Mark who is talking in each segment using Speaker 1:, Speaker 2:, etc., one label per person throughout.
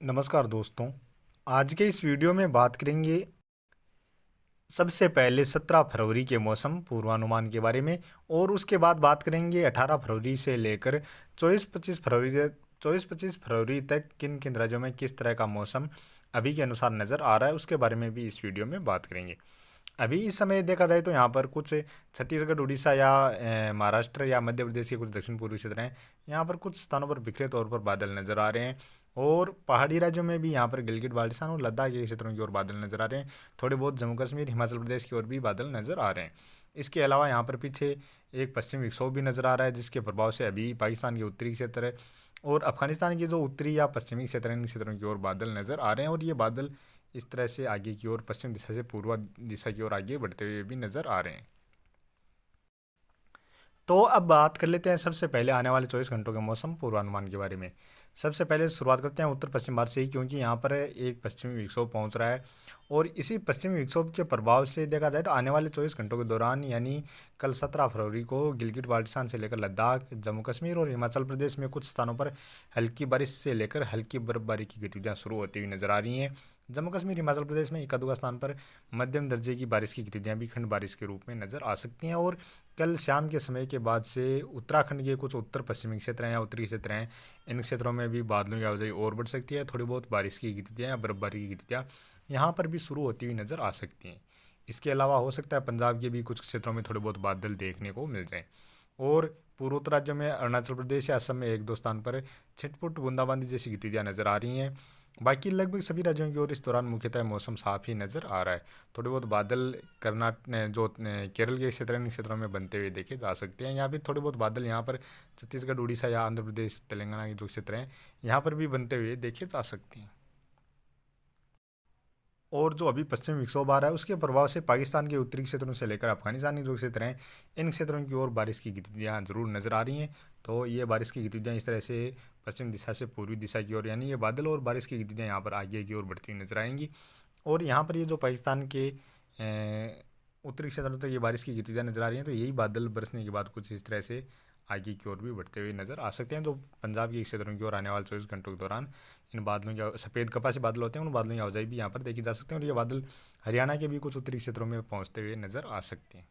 Speaker 1: नमस्कार दोस्तों। आज के इस वीडियो में बात करेंगे सबसे पहले 17 फरवरी के मौसम पूर्वानुमान के बारे में, और उसके बाद बात करेंगे 18 फरवरी से लेकर 24-25 फरवरी तक किन किन राज्यों में किस तरह का मौसम अभी के अनुसार नज़र आ रहा है, उसके बारे में भी इस वीडियो में बात करेंगे। अभी इस समय देखा जाए तो यहाँ पर कुछ छत्तीसगढ़, उड़ीसा या महाराष्ट्र या मध्य प्रदेश के कुछ दक्षिण पूर्वी क्षेत्र हैं। यहाँ पर कुछ स्थानों पर बिखरे तौर पर बादल नजर आ रहे हैं, और पहाड़ी राज्यों में भी यहाँ पर गिलगित बाल्टिस्तान और लद्दाख के क्षेत्रों की ओर बादल नजर आ रहे हैं। थोड़े बहुत जम्मू कश्मीर, हिमाचल प्रदेश की ओर भी बादल नजर आ रहे हैं। इसके अलावा यहाँ पर पीछे एक पश्चिमी विक्षोभ भी नजर आ रहा है, जिसके प्रभाव से अभी पाकिस्तान के उत्तरी क्षेत्र और अफगानिस्तान के जो उत्तरी या पश्चिमी क्षेत्र हैं, इन क्षेत्रों की ओर बादल नजर आ रहे हैं, और ये बादल इस तरह से आगे की ओर पश्चिम दिशा से पूर्व दिशा की ओर आगे बढ़ते हुए भी नजर आ रहे हैं। तो अब बात कर लेते हैं सबसे पहले आने वाले 24 घंटों के मौसम पूर्वानुमान के बारे में। सबसे पहले शुरुआत करते हैं उत्तर पश्चिम भारत से ही, क्योंकि यहाँ पर एक पश्चिमी विक्षोभ पहुँच रहा है, और इसी पश्चिमी विक्षोभ के प्रभाव से देखा जाए तो आने वाले 24 घंटों के दौरान, यानी कल 17 फरवरी को गिलगित बाल्टिस्तान से लेकर लद्दाख, जम्मू कश्मीर और हिमाचल प्रदेश में कुछ स्थानों पर हल्की बारिश से लेकर हल्की बर्फबारी की गतिविधियाँ शुरू होती हुई नजर आ रही हैं। जम्मू कश्मीर, हिमाचल प्रदेश में एक आध स्थान पर मध्यम दर्जे की बारिश की गतिविधियाँ भी खंड बारिश के रूप में नजर आ सकती हैं। और कल शाम के समय के बाद से उत्तराखंड के कुछ उत्तर पश्चिमी क्षेत्र हैं या उत्तरी क्षेत्र हैं, इन क्षेत्रों में भी बादलों की आवाजाही और बढ़ सकती है। थोड़ी बहुत बारिश की गतिविधियाँ या बर्फबारी की गतिविधियाँ यहाँ पर भी शुरू होती हुई नज़र आ सकती हैं। इसके अलावा हो सकता है पंजाब के भी कुछ क्षेत्रों में थोड़े बहुत बादल देखने को मिल जाएँ, और पूर्वोत्तर राज्यों में अरुणाचल प्रदेश या असम में एक दो स्थान पर छिटपुट बूंदाबांदी जैसी गतिविधियाँ नज़र आ रही हैं। बाकी लगभग सभी राज्यों की ओर इस दौरान मुख्यतः मौसम साफ ही नज़र आ रहा है। थोड़े बहुत बादल कर्नाटक जो केरल के क्षेत्र इन क्षेत्रों में बनते हुए देखे जा सकते हैं, या फिर थोड़े बहुत बादल यहाँ पर छत्तीसगढ़, उड़ीसा या आंध्र प्रदेश, तेलंगाना के जो क्षेत्र हैं यहाँ पर भी बनते हुए देखे जा सकते हैं। और जो अभी पश्चिमी विक्षोभ आ रहा है, उसके प्रभाव से पाकिस्तान के उत्तरी क्षेत्रों से लेकर अफगानिस्तान के जो क्षेत्र हैं, इन क्षेत्रों की ओर बारिश की गतिविधियाँ जरूर नज़र आ रही हैं। तो ये बारिश की गतिविधियाँ इस तरह से पश्चिम दिशा से पूर्वी दिशा की ओर, यानी ये बादल और बारिश की गतिविधियाँ यहाँ पर आगे की ओर बढ़ती हुई नजर आएंगी। और यहाँ पर ये जो पाकिस्तान के उत्तरी क्षेत्रों तक ये बारिश की गतिविधियाँ नजर आ रही हैं, तो यही बादल बरसने के बाद कुछ इस तरह से आगे की ओर भी बढ़ते हुए नजर आ सकते हैं। तो पंजाब के क्षेत्रों की ओर आने वाले 24 घंटों के दौरान इन बादलों के सफ़ेद कपासी बादल होते हैं, उन बादलों की आवाजाही भी यहाँ पर देखी जा सकते हैं, और ये बादल हरियाणा के भी कुछ उत्तरी क्षेत्रों में पहुँचते हुए नजर आ सकते हैं।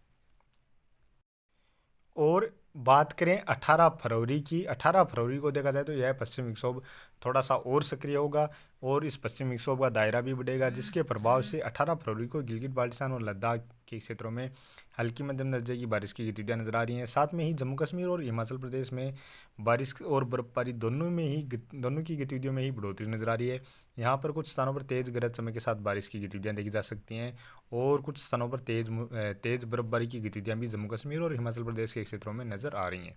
Speaker 1: और बात करें 18 फरवरी की, 18 फरवरी को देखा जाए तो यह पश्चिम विक्षोभ थोड़ा सा और सक्रिय होगा, और इस पश्चिम विक्षोभ का दायरा भी बढ़ेगा, जिसके प्रभाव से 18 फरवरी को गिलगित बाल्टिस्तान और लद्दाख के क्षेत्रों में हल्की मध्यम दर्जे की बारिश की गतिविधियाँ नजर आ रही हैं। साथ में ही जम्मू कश्मीर और हिमाचल प्रदेश में बारिश और बर्फबारी दोनों की गतिविधियों में ही बढ़ोतरी नजर आ रही है। यहाँ पर कुछ स्थानों पर तेज़ गरज चमक के साथ बारिश की गतिविधियाँ देखी जा सकती हैं, और कुछ स्थानों पर तेज़ बर्फबारी की गतिविधियाँ भी जम्मू कश्मीर और हिमाचल प्रदेश के क्षेत्रों में नज़र आ रही हैं।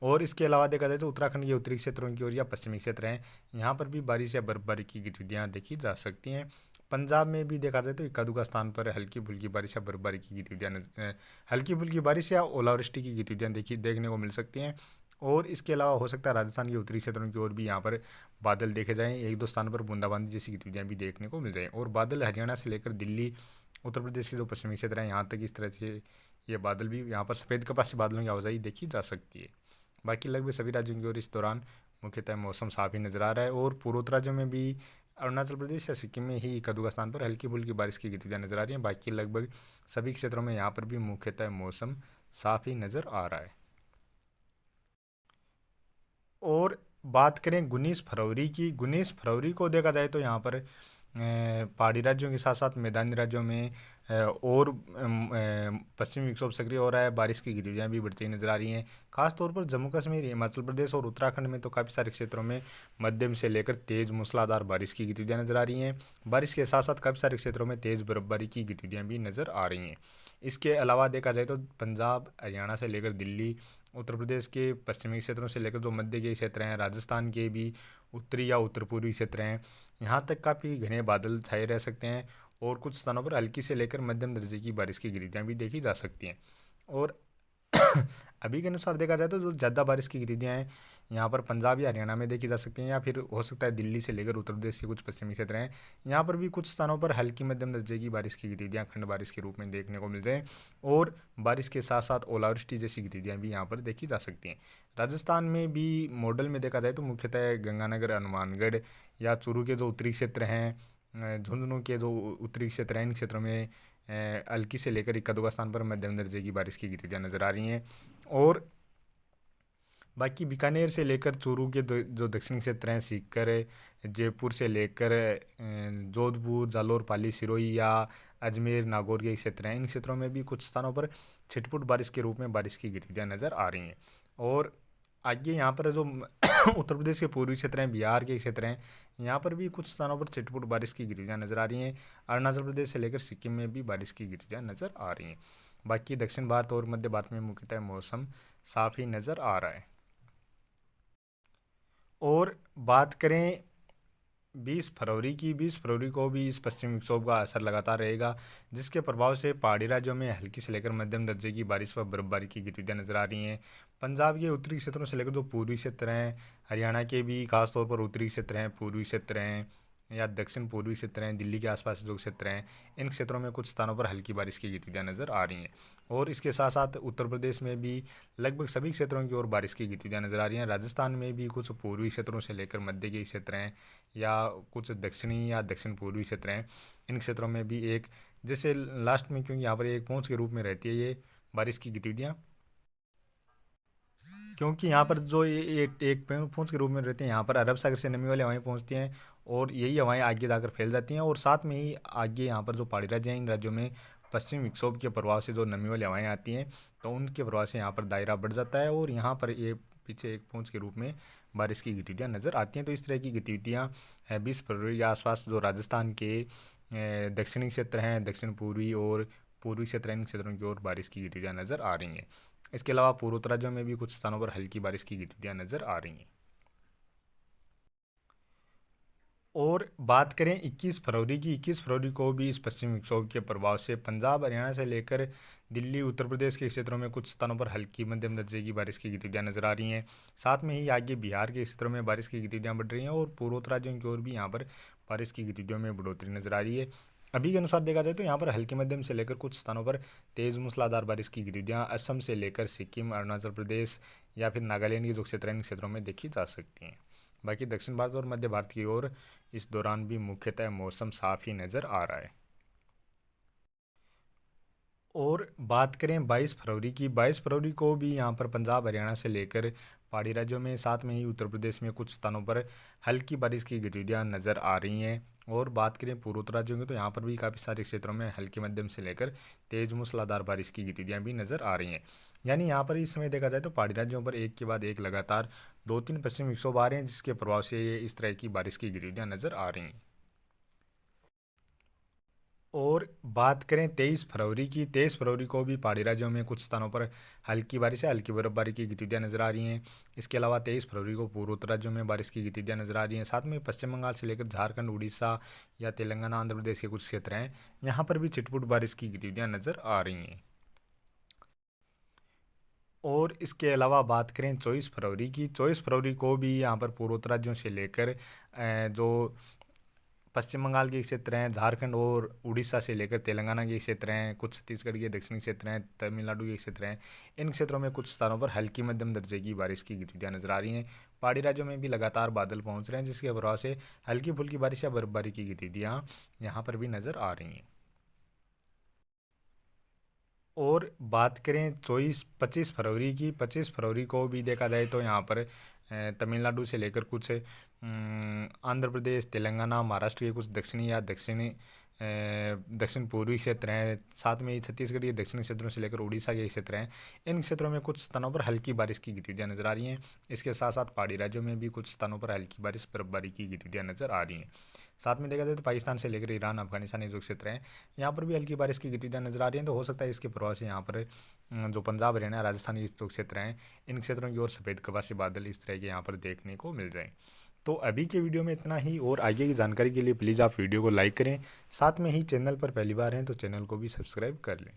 Speaker 1: और इसके अलावा देखा जाए तो उत्तराखंड के उत्तरी क्षेत्रों की ओर या पश्चिमी क्षेत्र हैं, यहाँ पर भी बारिश या बर्फबारी की गतिविधियाँ देखी जा सकती हैं। पंजाब में भी देखा जाए तो इक्का दुक्का स्थान पर हल्की फुल्की बारिश या बर्फबारी की गतिविधियाँ हल्की फुल्की बारिश या ओलावृष्टि की गतिविधियाँ देखने को मिल सकती हैं। और इसके अलावा हो सकता है राजस्थान के उत्तरी क्षेत्रों की ओर भी यहाँ पर बादल देखे जाएँ, एक दो स्थानों पर बूंदाबांदी जैसी गतिविधियाँ भी देखने को मिल जाएँ। और बादल हरियाणा से लेकर दिल्ली, उत्तर प्रदेश के जो पश्चिमी क्षेत्र हैं, यहाँ तक इस तरह से ये बादल भी, यहाँ पर सफ़ेद कपासी बादलों की आवाजाही देखी जा सकती है। बाकी लगभग सभी राज्यों की ओर इस दौरान मुख्यतः मौसम साफ ही नज़र आ रहा है, और पूर्वोत्तर राज्यों में भी अरुणाचल प्रदेश या सिक्किम में ही एक दो स्थान पर हल्की फुल्की बारिश की गतिविधियाँ नजर आ रही हैं। बाकी लगभग सभी क्षेत्रों में यहाँ पर भी मुख्यतः मौसम साफ ही नज़र आ रहा है। और बात करें 19 फरवरी की, 19 फरवरी को देखा जाए तो यहाँ पर पहाड़ी राज्यों के साथ साथ मैदानी राज्यों में और पश्चिमी विक्षोभ सक्रिय हो रहा है, बारिश की गतिविधियाँ भी बढ़ती हुई नजर आ रही हैं। खासतौर पर जम्मू कश्मीर, हिमाचल प्रदेश और उत्तराखंड में तो काफ़ी सारे क्षेत्रों में मध्यम से लेकर तेज़ मूसलाधार बारिश की गतिविधियाँ नजर आ रही हैं। बारिश के साथ साथ काफ़ी सारे क्षेत्रों में तेज़ बर्फबारी की गतिविधियाँ भी नजर आ रही हैं। इसके अलावा देखा जाए तो पंजाब, हरियाणा से लेकर दिल्ली, उत्तर प्रदेश के पश्चिमी क्षेत्रों से लेकर जो मध्य के क्षेत्र हैं, राजस्थान के भी उत्तरी या उत्तर पूर्वी क्षेत्र हैं, यहाँ तक काफ़ी घने बादल छाए रह सकते हैं, और कुछ स्थानों पर हल्की से लेकर मध्यम दर्जे की बारिश की गतिविधियाँ भी देखी जा सकती हैं। और अभी के अनुसार देखा जाए तो जो ज़्यादा बारिश की गतिविधियाँ हैं, यहाँ पर पंजाब या हरियाणा में देखी जा सकती हैं, या फिर हो सकता है दिल्ली से लेकर उत्तर प्रदेश के कुछ पश्चिमी क्षेत्र हैं, यहाँ पर भी कुछ स्थानों पर हल्की मध्यम दर्जे की बारिश की गतिविधियाँ खंड बारिश के रूप में देखने को मिल जाए, और बारिश के साथ साथ ओलावृष्टि जैसी गतिविधियाँ भी यहाँ पर देखी जा सकती हैं। राजस्थान में भी मॉडल में देखा जाए तो मुख्यतः गंगानगर, हनुमानगढ़ या चूरू के जो उत्तरी क्षेत्र हैं, झुंझुनू के जो उत्तरी क्षेत्र हैं, इन क्षेत्रों में हल्की से लेकर इक्का दुक्का स्थान पर मध्यम दर्जे की बारिश की गतिविधियाँ नजर आ रही हैं। और बाकी बीकानेर से लेकर चूरू के जो दक्षिणी क्षेत्र हैं, सीकर, जयपुर से लेकर जोधपुर, जालोर, पाली, सिरोही या अजमेर, नागौर के क्षेत्र हैं, इन क्षेत्रों में भी कुछ स्थानों पर छिटपुट बारिश के रूप में बारिश की गतिविधियाँ नज़र आ रही हैं। और आगे यहाँ पर जो उत्तर प्रदेश के पूर्वी क्षेत्र हैं, बिहार के क्षेत्र हैं, यहाँ पर भी कुछ स्थानों पर छिटपुट बारिश की गतिविधियाँ नज़र आ रही हैं। अरुणाचल प्रदेश से लेकर सिक्किम में भी बारिश की गतिविधियाँ नज़र आ रही हैं। बाकी दक्षिण भारत और मध्य भारत में मुख्यतः मौसम साफ ही नज़र आ रहा है। और बात करें 20 फरवरी की, 20 फरवरी को भी इस पश्चिमी विक्षोभ का असर लगातार रहेगा, जिसके प्रभाव से पहाड़ी राज्यों में हल्की से लेकर मध्यम दर्जे की बारिश व बर्फबारी की गतिविधियाँ नजर आ रही हैं। पंजाब के उत्तरी क्षेत्रों से लेकर जो पूर्वी क्षेत्र हैं, हरियाणा के भी खासतौर पर उत्तरी क्षेत्र हैं, पूर्वी क्षेत्र हैं या दक्षिण पूर्वी क्षेत्र हैं, दिल्ली के आसपास जो क्षेत्र हैं, इन क्षेत्रों में कुछ स्थानों पर हल्की बारिश की गतिविधियाँ नज़र आ रही हैं। और इसके साथ साथ उत्तर प्रदेश में भी लगभग सभी क्षेत्रों की ओर बारिश की गतिविधियाँ नज़र आ रही हैं। राजस्थान में भी कुछ पूर्वी क्षेत्रों से लेकर मध्य के क्षेत्र हैं या कुछ दक्षिणी या दक्षिण पूर्वी क्षेत्र हैं, इन क्षेत्रों में भी एक जैसे लास्ट में, क्योंकि यहाँ पर एक पहुँच के रूप में रहती है ये बारिश की गतिविधियाँ, क्योंकि यहाँ पर जो ये एक पहुँच के रूप में रहते हैं, यहाँ पर अरब सागर से नमी वाली हवाएं पहुँचती हैं और यही हवाएं आगे जाकर फैल जाती हैं, और साथ में ही आगे यहाँ पर जो पहाड़ी राज्य हैं, इन राज्यों में पश्चिमी विक्षोभ के प्रभाव से जो नमी वाली हवाएं आती हैं, तो उनके प्रभाव से यहाँ पर दायरा बढ़ जाता है और यहाँ पर ये पीछे एक पहुँच के रूप में बारिश की गतिविधियाँ नज़र आती हैं। तो इस तरह की गतिविधियाँ 20 फरवरी के आसपास जो राजस्थान के दक्षिणी क्षेत्र हैं, दक्षिण पूर्वी और पूर्वी क्षेत्र, इन क्षेत्रों की ओर बारिश की गतिविधियाँ नज़र आ रही हैं। इसके अलावा पूर्वोत्तर राज्यों में भी कुछ स्थानों पर हल्की बारिश की गतिविधियाँ नज़र आ रही हैं। और बात करें 21 फरवरी की, 21 फरवरी को भी इस पश्चिमी विक्षोभ के प्रभाव से पंजाब, हरियाणा से लेकर दिल्ली, उत्तर प्रदेश के क्षेत्रों में कुछ स्थानों पर हल्की मध्यम दर्जे की बारिश की गतिविधियाँ नजर आ रही हैं। साथ में ही आगे बिहार के क्षेत्रों में बारिश की गतिविधियाँ बढ़ रही हैं और पूर्वोत्तर राज्यों की ओर भी यहाँ पर बारिश की गतिविधियों में बढ़ोतरी नजर आ रही है। अभी के अनुसार देखा जाए तो यहाँ पर हल्की मध्यम से लेकर कुछ स्थानों पर तेज़ मूसलाधार बारिश की गतिविधियाँ असम से लेकर सिक्किम, अरुणाचल प्रदेश या फिर नागालैंड के जो क्षेत्र हैं, इन क्षेत्रों में देखी जा सकती हैं। बाकी दक्षिण भारत और मध्य भारत की ओर इस दौरान भी मुख्यतः मौसम साफ ही नज़र आ रहा है। और बात करें 22 फरवरी की, 22 फरवरी को भी यहाँ पर पंजाब, हरियाणा से लेकर पहाड़ी राज्यों में, साथ में ही उत्तर प्रदेश में कुछ स्थानों पर हल्की बारिश की गतिविधियाँ नज़र आ रही हैं। और बात करें पूर्वोत्तर राज्यों की, तो यहाँ पर भी काफ़ी सारे क्षेत्रों में हल्की मध्यम से लेकर तेज मूसलाधार बारिश की गतिविधियाँ भी नज़र आ रही हैं। यानी यहाँ पर इस समय देखा जाए तो पहाड़ी राज्यों पर एक के बाद एक लगातार 2-3 पश्चिमी विक्षोभ आ रहे हैं, जिसके प्रभाव से ये इस तरह की बारिश की गतिविधियाँ नज़र आ रही हैं। और बात करें 23 फरवरी की, 23 फरवरी को भी पहाड़ी राज्यों में कुछ स्थानों पर हल्की बारिश या हल्की बर्फबारी की गतिविधियाँ नजर आ रही हैं। इसके अलावा 23 फरवरी को पूर्वोत्तर राज्यों में बारिश की गतिविधियाँ नजर आ रही हैं। साथ में पश्चिम बंगाल से लेकर झारखंड, उड़ीसा या तेलंगाना, आंध्र प्रदेश के कुछ क्षेत्र हैं, यहाँ पर भी छिटपुट बारिश की गतिविधियाँ नजर आ रही हैं। और इसके अलावा बात करें 24 फरवरी की, 24 फरवरी को भी यहाँ पर पूर्वोत्तर राज्यों से लेकर जो पश्चिम बंगाल के क्षेत्र हैं, झारखंड और उड़ीसा से लेकर तेलंगाना के क्षेत्र हैं, कुछ छत्तीसगढ़ के दक्षिणी क्षेत्र हैं, तमिलनाडु के क्षेत्र हैं, इन क्षेत्रों में कुछ स्थानों पर हल्की मध्यम दर्जे की बारिश की गतिविधियाँ नजर आ रही हैं। पहाड़ी राज्यों में भी लगातार बादल पहुंच रहे हैं, जिसके प्रभाव से हल्की फुल्की बारिश या बर्फबारी की गतिविधियाँ यहाँ पर भी नजर आ रही हैं। और बात करें 25 फरवरी की, 25 फरवरी को भी देखा जाए तो यहाँ पर तमिलनाडु से लेकर कुछ आंध्र प्रदेश, तेलंगाना, महाराष्ट्र के कुछ दक्षिणी या दक्षिण पूर्वी क्षेत्र हैं, साथ में ही छत्तीसगढ़ के दक्षिणी क्षेत्रों से लेकर उड़ीसा के क्षेत्र हैं, इन क्षेत्रों में कुछ स्थानों पर हल्की बारिश की गतिविधियाँ नजर आ रही हैं। इसके साथ साथ पहाड़ी राज्यों में भी कुछ स्थानों पर हल्की बारिश, बर्फबारी की गतिविधियाँ नजर आ रही हैं। साथ में देखा जाए तो पाकिस्तान से लेकर ईरान, अफगानिस्तान, ये जो क्षेत्र हैं, यहाँ पर भी हल्की बारिश की गतिविधियाँ नजर आ रही हैं। तो हो सकता है इसके प्रभाव से यहाँ पर जो पंजाब, हरियाणा, राजस्थान के जो क्षेत्र हैं, इन क्षेत्रों की ओर सफ़ेद कपासी बादल इस तरह के यहाँ पर देखने को मिल जाएँ। तो अभी के वीडियो में इतना ही, और आगे की जानकारी के लिए प्लीज़ आप वीडियो को लाइक करें, साथ में ही चैनल पर पहली बार हैं तो चैनल को भी सब्सक्राइब कर लें।